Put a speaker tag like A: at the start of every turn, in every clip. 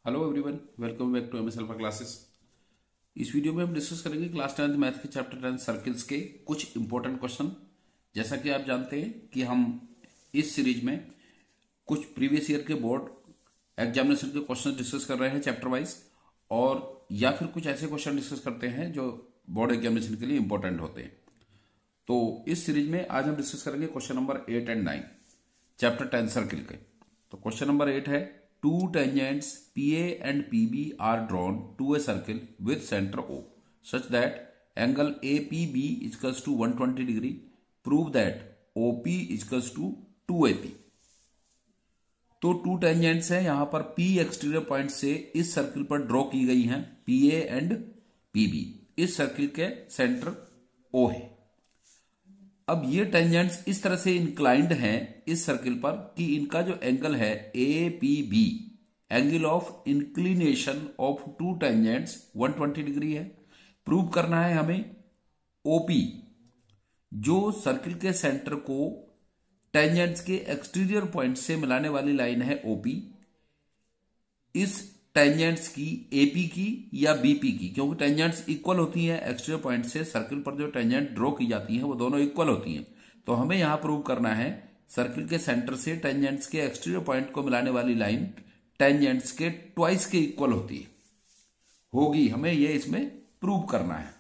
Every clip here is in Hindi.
A: Hello everyone, welcome back to MS alpha classes. इस वीडियो में हम डिस्कस करेंगे क्लास 10th मैथ के चैप्टर 10 सर्किल्स के कुछ इंपॉर्टेंट क्वेश्चन। जैसा कि आप जानते हैं कि हम इस सीरीज में कुछ प्रीवियस ईयर के बोर्ड एग्जामिनेशन के क्वेश्चन डिस्कस कर रहे हैं चैप्टर वाइज, और या फिर कुछ ऐसे क्वेश्चन डिस्कस करते हैं जो बोर्ड एग्जामिनेशन के लिए इंपॉर्टेंट होते हैं। तो इस सीरीज में आज हम डिस्कस करेंगे question number 8 and 9 chapter 10 circle के। तो क्वेश्चन नंबर 8 है, two tangents PA and PB are drawn to a circle with center O such that angle APB is equals to 120 degree. Prove that OP is equals to 2AP. तो टू टेंजेंट्स हैं, यहां पर P एक्सटीरियर पॉइंट से इस सर्किल पर ड्रॉ की गई हैं, PA एंड PB। इस सर्किल के सेंटर O है। अब ये टेंजेंट्स इस तरह से इंक्लाइंड हैं इस सर्किल पर कि इनका जो एंगल है APB, angle of inclination of to tangents 120 degree है। प्रूव करना है हमें OP, जो सर्किल के सेंटर को टेंजेंट्स के एक्सटीरियर पॉइंट से मिलाने वाली लाइन है OP, इस टेंजेंट्स की AP की या BP की, क्योंकि टेंजेंट्स इक्वल होती हैं एक्सटीरियर पॉइंट से। सर्किल पर जो टेंजेंट ड्रॉ की जाती हैं वो दोनों इक्वल होती हैं। तो हमें यहां प्रूव करना है सर्किल के सेंटर से टेंजेंट्स के एक्सटीरियर पॉइंट को मिलाने वाली लाइन टेंजेंट्स के ट्वाइस के इक्वल होगी। हमें यह इसमें प्रूव करना है।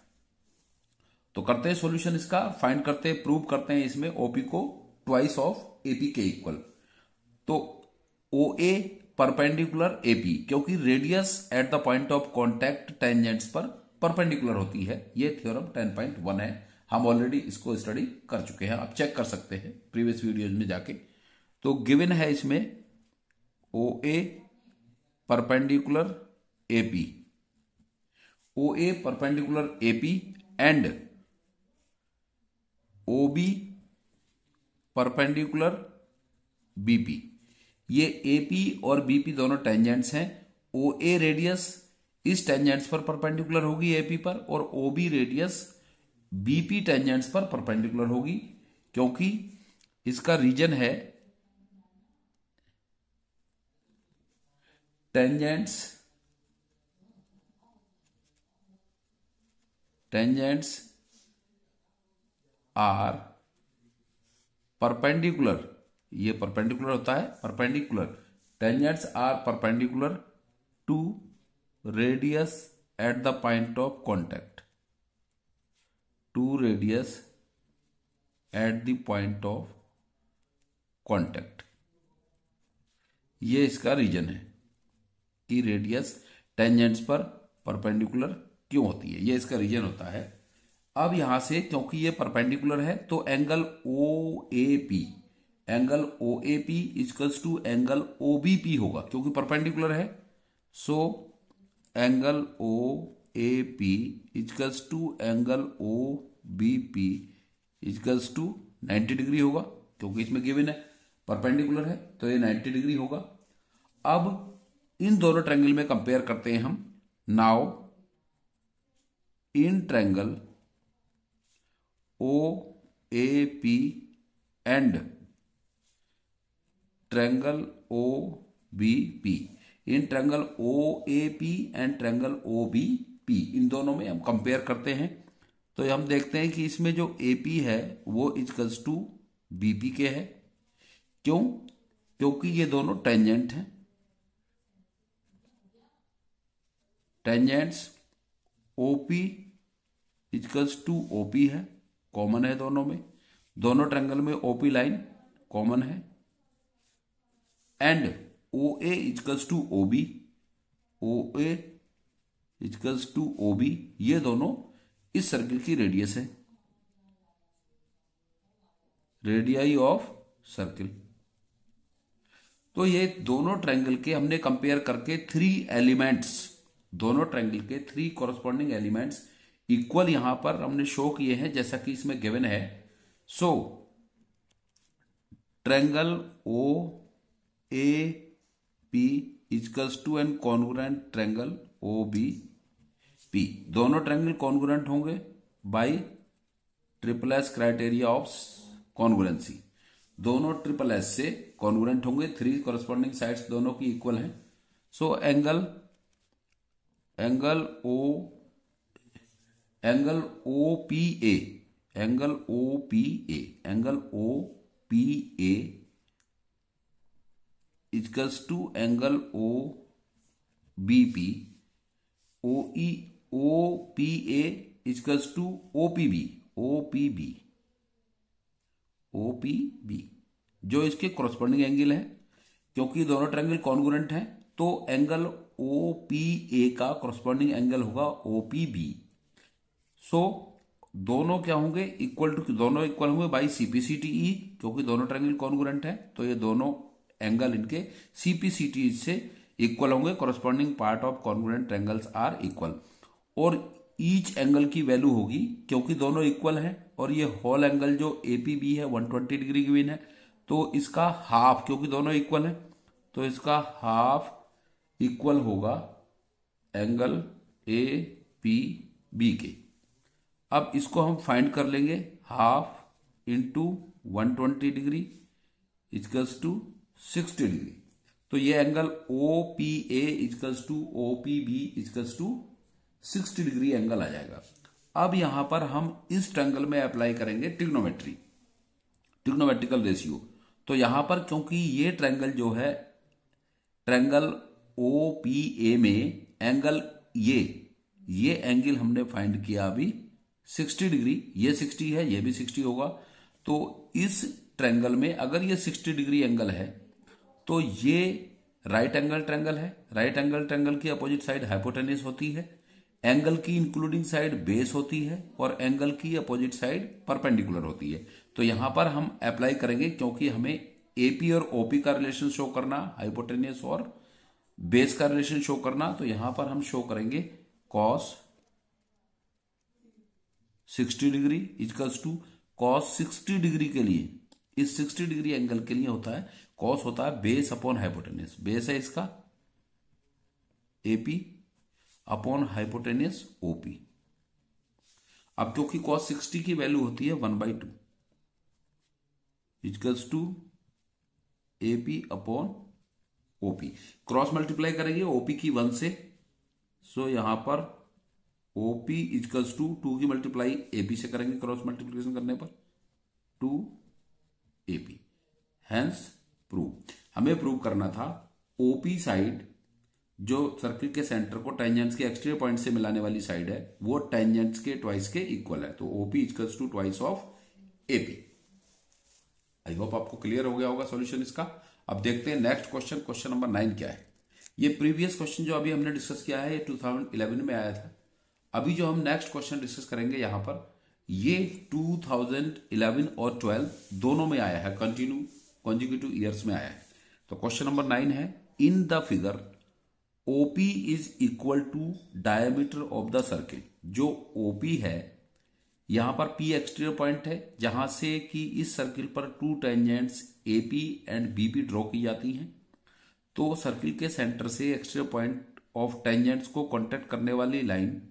A: तो करते हैं सॉल्यूशन, इसका फाइंड करते हैं, प्रूव करते हैं इसमें OP को ट्वाइस ऑफ AP के इक्वल। तो OA परपेंडिकुलर AP, क्योंकि radius at the point of contact tangents पर परपेंडिकुलर होती है। यह थ्योरम 10.1 है, हम ऑलरेडी इसको स्टडी कर चुके हैं, आप चेक कर सकते हैं प्रीवियस वीडियोज में जाके। तो गिवन है इसमें OA perpendicular AP, OA perpendicular AP and OB perpendicular BP। ये AP और BP दोनों टेंजेंट्स हैं। OA रेडियस इस टेंजेंट्स पर परपेंडिकुलर होगी AP पर, और OB रेडियस BP टेंजेंट्स पर परपेंडिकुलर होगी, क्योंकि इसका रीजन है टेंजेंट्स आर परपेंडिकुलर, ये परपेंडिकुलर होता है, perpendicular tangents are perpendicular to radius at the point of contact, to radius at the point of contact. ये इसका रीजन है कि रेडियस टेंजेंट्स पर परपेंडिकुलर क्यों होती है, ये इसका रीजन होता है। अब यहां से क्योंकि ये परपेंडिकुलर है तो angle OAP equals to angle OBP होगा, क्योंकि परपेंडिकुलर है। So angle OAP equals to angle OBP equals to 90 degree होगा, क्योंकि इसमें गिवन है परपेंडिकुलर है तो ये 90 डिग्री होगा। अब इन दोनों ट्रायंगल में कंपेयर करते हैं हम। Now in triangle OAP and triangle OBP, in triangle OAP and triangle OBP, इन दोनों में हम कंपेयर करते हैं। तो हम देखते हैं कि इसमें जो AP है वो इक्वल्स टू BP के है। क्यों? क्योंकि ये दोनों टेंजेंट हैं। Tangents OP equals to OP है, कॉमन है दोनों में, दोनों ट्रायंगल में OP लाइन कॉमन है। And OA equals to OB, OA equals to OB, ये दोनों इस सर्किल की रेडियस है, रेडियाई ऑफ सर्किल। तो ये दोनों ट्रायंगल के हमने कंपेयर करके 3 एलिमेंट्स, दोनों ट्रायंगल के 3 कॉरस्पॉन्डिंग एलिमेंट्स इक्वल यहां पर हमने शो किए हैं, जैसा कि इसमें गिवन है। So triangle OAP equals to an congruent triangle OBP। दोनों ट्रायंगल कॉन्ग्रुएंट होंगे by triple S criteria of congruency. दोनों ट्रिपल एस से कॉन्ग्रुएंट होंगे, 3 कॉरस्पॉन्डिंग साइड्स दोनों की इक्वल हैं। So angle O P A, angle O P A, angle O P A equals to angle O B P, O P A equals to O P B, O P B, O P B, जो इसके कॉरस्पॉन्डिंग एंगल है। क्योंकि दोनों ट्रायंगल कॉन्ग्रुएंट हैं तो एंगल ओ पी ए का कॉरस्पॉन्डिंग एंगल होगा ओ पी बी। सो दोनों क्या होंगे, इक्वल टू, दोनों इक्वल होंगे बाई सीपीसीटीई, क्योंकि दोनों ट्रायंगल कॉन्ग्रुएंट है तो ये दोनों एंगल इनके सीपीसीटीई से इक्वल होंगे। Corresponding part of congruent triangles are equal. और ईच एंगल की वैल्यू होगी, क्योंकि दोनों इक्वल हैं और ये होल एंगल जो एपीबी है 120 डिग्री गिवन है, तो इसका हाफ, क्योंकि दोनों इक्वल हैं तो इसका हाफ इक्वल होगा एंगल ए पी बी के। अब इसको हम फाइंड कर लेंगे, half into 120 degree equals to 60 degree. तो ये angle O P A equals to O P B equals to 60 degree angle आ जाएगा। अब यहां पर हम इस ट्रायंगल में अप्लाई करेंगे ट्रिग्नोमेट्रिकल रेशियो। तो यहां पर क्योंकि ये ट्रायंगल जो है, ट्रायंगल ओ पी ए में एंगल ये एंगल हमने फाइंड किया अभी 60 डिग्री, ये 60 है, ये भी 60 होगा। तो इस ट्रायंगल में अगर ये 60 डिग्री एंगल है तो ये राइट एंगल ट्रायंगल है। राइट एंगल ट्रायंगल की अपोजिट साइड हाइपोटेन्यूज होती है, एंगल की इंक्लूडिंग साइड बेस होती है और एंगल की अपोजिट साइड परपेंडिकुलर होती है। तो यहां पर हम अप्लाई करेंगे, क्योंकि हमें एपी और ओपी का रिलेशन शो करना, हाइपोटेन्यूज और बेस का रिलेशन शो करना, तो यहां पर हम शो करेंगे cos 60 degree equals to cos 60 degree के लिए, इस 60 डिग्री एंगल के लिए होता है कॉस होता है बेस अपॉन हाइपोटेन्यूज। बेस है इसका एपी अपॉन हाइपोटेन्यूज ओपी। अब क्योंकि कॉस 60 की वैल्यू होती है 1/2 equals to AP upon OP. Cross multiply करेंगे ओपी की 1 से, सो यहां पर ओपी इक्वल्स टू 2 की मल्टीप्लाई एपी से करेंगे, क्रॉस मल्टीप्लिकेशन करने पर 2 एपी। हैंस प्रूव, हमें प्रूव करना था ओपी साइड जो सर्किल के सेंटर को टेंजेंट्स के एक्सटीरियर पॉइंट से मिलाने वाली साइड है, वो टेंजेंट्स के ट्वाइस के इक्वल है। तो OP equals to twice of AP. I hope आपको क्लियर हो गया होगा सॉल्यूशन इसका। अब देखते हैं नेक्स्ट क्वेश्चन, क्वेश्चन नंबर 9 क्या है। ये प्रीवियस क्वेश्चन जो अभी हमने डिस्कस किया है ये 2011 में आया था। अभी जो हम नेक्स्ट क्वेश्चन डिस्कस करेंगे यहां पर, ये 2011 और 12 दोनों में आया है, कॉन्जिक्यूटिव ईयर्स में आया है। तो क्वेश्चन नंबर 9 है, in the figure OP is equal to diameter of the circle. जो OP है, यहां पर P एक्सटीरियर पॉइंट है जहां से कि इस सर्किल पर 2 tangents AP and BP draw की जाती हैं। तो सर्किल के सेंटर से एक्सटीरियर पॉइंट ऑफ टेंजेंट्स को कॉन्टेक्ट करने वाली लाइन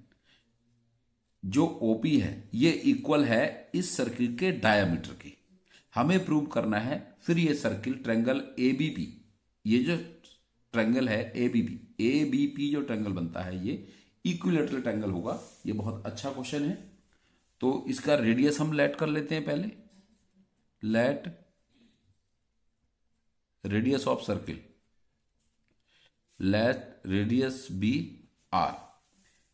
A: जो OP है, ये इक्वल है इस सर्किल के डायमीटर के। हमें प्रूव करना है फिर ये सर्किल ट्रायंगल ABP, ये जो ट्रायंगल है ABP जो ट्रायंगल बनता है ये इक्विलैटरल ट्रायंगल होगा। ये बहुत अच्छा क्वेश्चन है। तो इसका रेडियस हम लेट कर लेते हैं पहले, let radius of circle, let radius be R,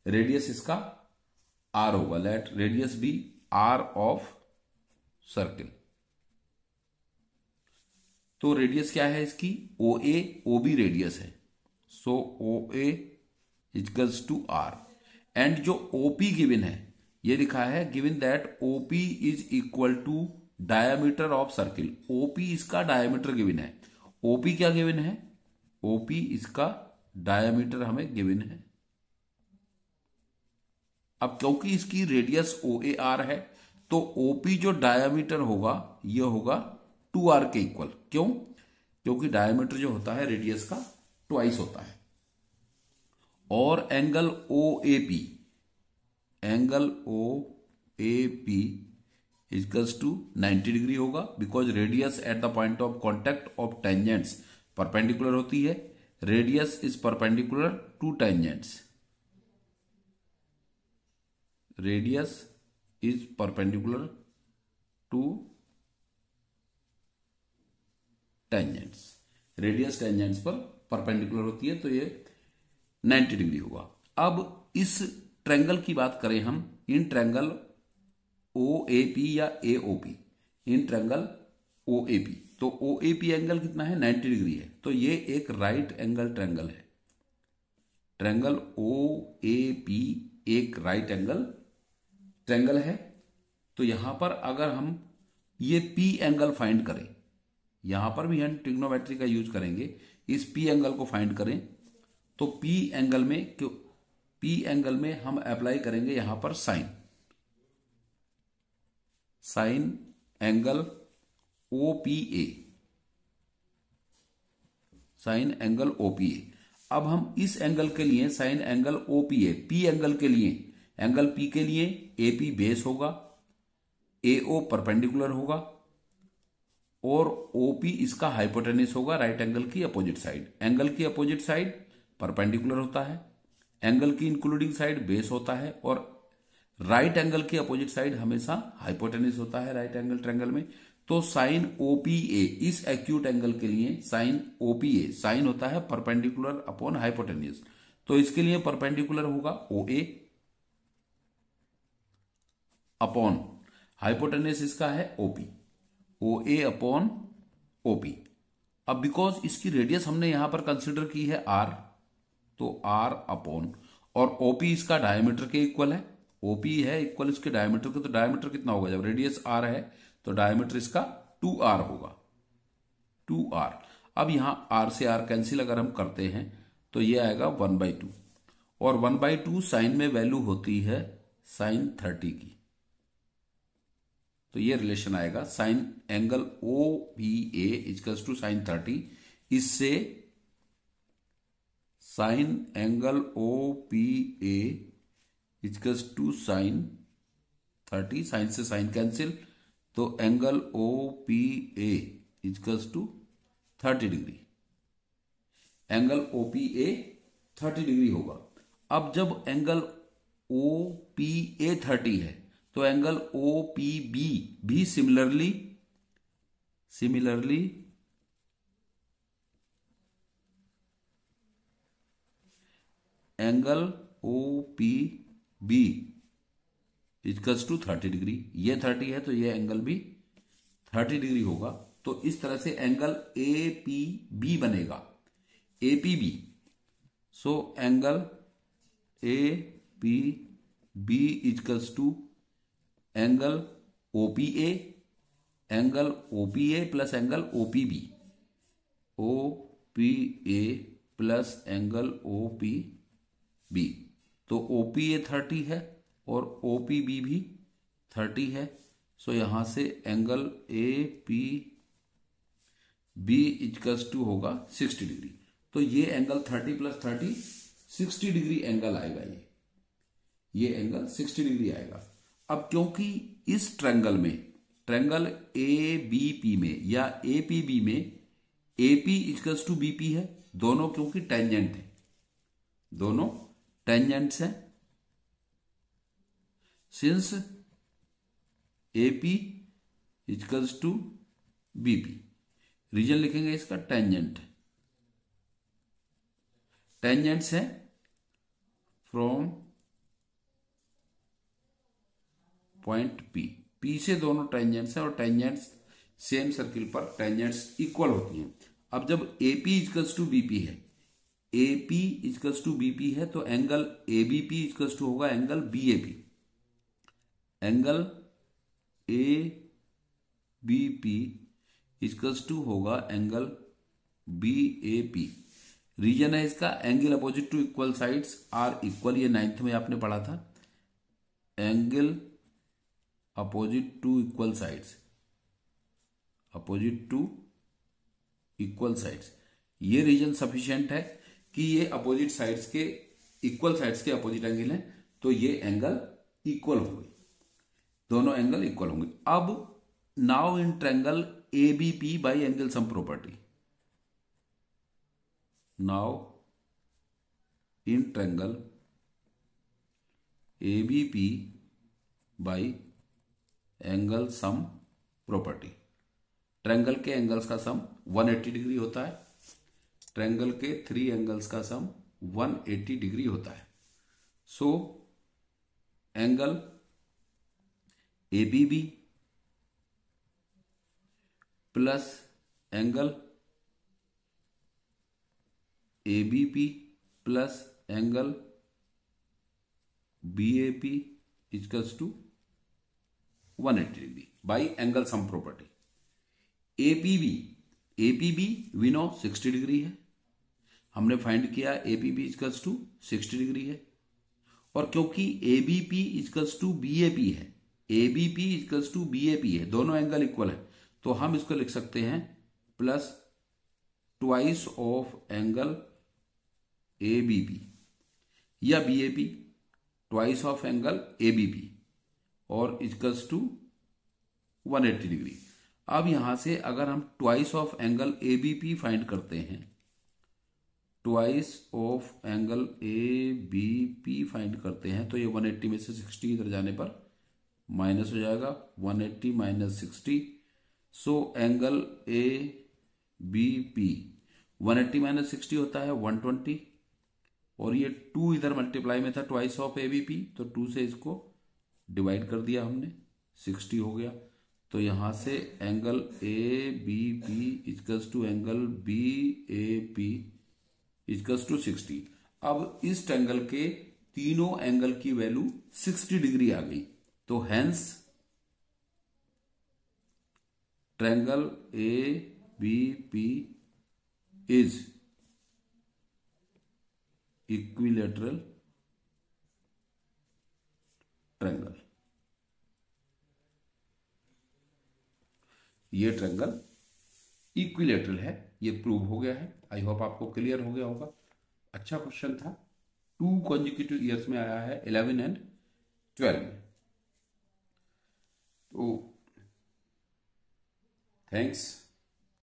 A: radius इसका R होगा, let radius be R of circle. तो रेडियस क्या है इसकी, OA OB रेडियस है, so OA equals to R। And जो OP गिवन है, ये लिखा है given that OP is equal to diameter of circle. OP इसका डायमीटर गिवन है। OP क्या गिवन है, OP इसका डायमीटर हमें गिवन है। अब क्योंकि इसकी रेडियस OAR है तो OP जो डायमीटर होगा ये होगा 2R के इक्वल। क्यों, क्योंकि डायमीटर जो होता है रेडियस का ट्वाइस होता है। और angle OAP, angle OAP equals to 90 degree होगा, because radius at the point of contact of tangents perpendicular होती है। Radius is perpendicular to tangents, radius is perpendicular to tangents, radius tangents पर परपेंडिकुलर होती है, तो ये 90 डिग्री होगा। अब इस ट्रायंगल की बात करें हम, इन ट्रायंगल OAP या AOP, इन ट्रायंगल OAP, तो OAP एंगल कितना है, 90 डिग्री है, तो ये एक राइट एंगल ट्रायंगल है। ट्रायंगल OAP एक राइट एंगल ट्रायंगल है। तो यहां पर अगर हम ये P एंगल फाइंड करें, यहां पर भी हम ट्रिग्नोमेट्री का यूज करेंगे, इस P एंगल को फाइंड करें, तो P एंगल में हम अप्लाई करेंगे यहां पर sign angle OPA, sign angle OPA। अब हम इस एंगल के लिए sign angle OPA, P angle के लिए, एंगल P के लिए AP बेस होगा, AO परपेंडिकुलर होगा और OP इसका हाइपोटेन्यूस होगा राइट एंगल की अपोजिट साइड। एंगल की अपोजिट साइड परपेंडिकुलर होता है, एंगल की इंक्लूडिंग साइड बेस होता है और राइट एंगल की अपोजिट साइड हमेशा हाइपोटेन्यूस होता है राइट एंगल ट्रायंगल में। तो साइन OPA, इस एक्यूट एंगल के लिए साइन OPA, साइन होता है परपेंडिकुलर अपॉन हाइपोटेन्यूस, तो इसके लिए परपेंडिकुलर होगा OA अपॉन हाइपोटेन्यूस इसका है OP, OA अपॉन OP। अब बिकॉज इसकी रेडियस हमने यहां पर कंसिडर की है R, तो R अपॉन, और OP इसका डायमीटर के इक्वल है, OP है इक्वल इसके डायमीटर के, तो डायमीटर कितना होगा, जब रेडियस R है तो डायमीटर इसका 2R होगा, 2R। अब यहां R से R कैंसिल अगर हम करते हैं तो ये आएगा 1/2, और 1/2 साइन में वैल्यू होती है साइन 30 की, तो ये रिलेशन आएगा sine angle OPA equals to sine 30, इससे sine angle OPA equals to sine 30, sine से साइन कैंसिल, तो angle OPA equals to 30 degree, angle OPA 30 degree होगा। अब जब एंगल OPA 30 है तो एंगल OPB भी similarly angle OPB equals to 30 degree, ये 30 है तो ये एंगल भी 30 डिग्री होगा। तो इस तरह से एंगल APB बनेगा, APB, so angle APB equals to angle OPA, angle OPA plus angle OPB, OPA plus angle OPB, तो OPA 30 है और OPB भी 30 है, सो यहां से एंगल APB इक्वल्स टू होगा 60 डिग्री। तो ये एंगल 30 प्लस 30 60 डिग्री एंगल आएगा, ये एंगल 60 डिग्री आएगा। अब क्योंकि इस ट्रायंगल में, ट्रायंगल ABP में या APB में AP इक्वल्स टू BP है, दोनों क्योंकि टेंजेंट है, दोनों टेंजेंट्स हैं, since AP equals to BP, reason लिखेंगे इसका टेंजेंट, टेंजेंट्स है फ्रॉम पॉइंट P से दोनों टेंजेंट्स हैं और टेंजेंट्स सेम सर्किल पर टेंजेंट्स इक्वल होती हैं। अब जब AP इक्वल्स टू BP है, AP इक्वल्स टू BP है, तो एंगल ABP इक्वल्स टू होगा angle BAP, angle ABP equals to होगा एंगल BAP। रीजन है इसका angle opposite to equal sides are equal, ये 9th में आपने पढ़ा था, angle opposite to equal sides, opposite to equal sides, ये रीजन सफिशिएंट है कि ये अपोजिट साइड्स के, इक्वल साइड्स के अपोजिट एंगल है, तो ये एंगल इक्वल होंगे, दोनों एंगल इक्वल होंगे। अब now in triangle ABP bye angle sum property, now in triangle ABP by angle sum property. Triangle के एंगल्स का सम 180 डिग्री होता है। ट्रायंगल के 3 एंगल्स का सम 180 डिग्री होता है। So angle ABB plus angle ABP plus angle BAP equals to 180 degree by angle sum property. APB we know 60 degree है, हमने फाइंड किया एपीबी इक्वल्स टू 60 डिग्री है। और क्योंकि एबीपी इक्वल्स टू बीएपी है, एबीपी इक्वल्स टू बीएपी है, दोनों एंगल इक्वल है, तो हम इसको लिख सकते हैं plus twice of angle ABP या BAP twice of angle ABP और इक्वल्स टू 180 डिग्री। अब यहां से अगर हम twice of angle ABP find करते हैं, twice of angle ABP find करते हैं, तो ये 180 में से 60 इधर जाने पर माइनस हो जाएगा, 180 minus 60। So angle A B P 180 minus 60 होता है 120, और ये 2 इधर मल्टीप्लाई में था twice of A B P, तो 2 से इसको डिवाइड कर दिया हमने, 60 हो गया। तो यहां से angle A B P equals to angle B A P equals to 60। अब इस ट्रायंगल के तीनों एंगल की वैल्यू 60 डिग्री आ गई, तो hence triangle A B P is equilateral triangle. ये ट्रायंगल इक्विलैटरल है, ये प्रूव हो गया है। आई होप आपको क्लियर हो गया होगा। अच्छा क्वेश्चन था, 2 कॉन्जिक्यूटिव ईयर्स में आया है 11 एंड 12 में। तो थैंक्स।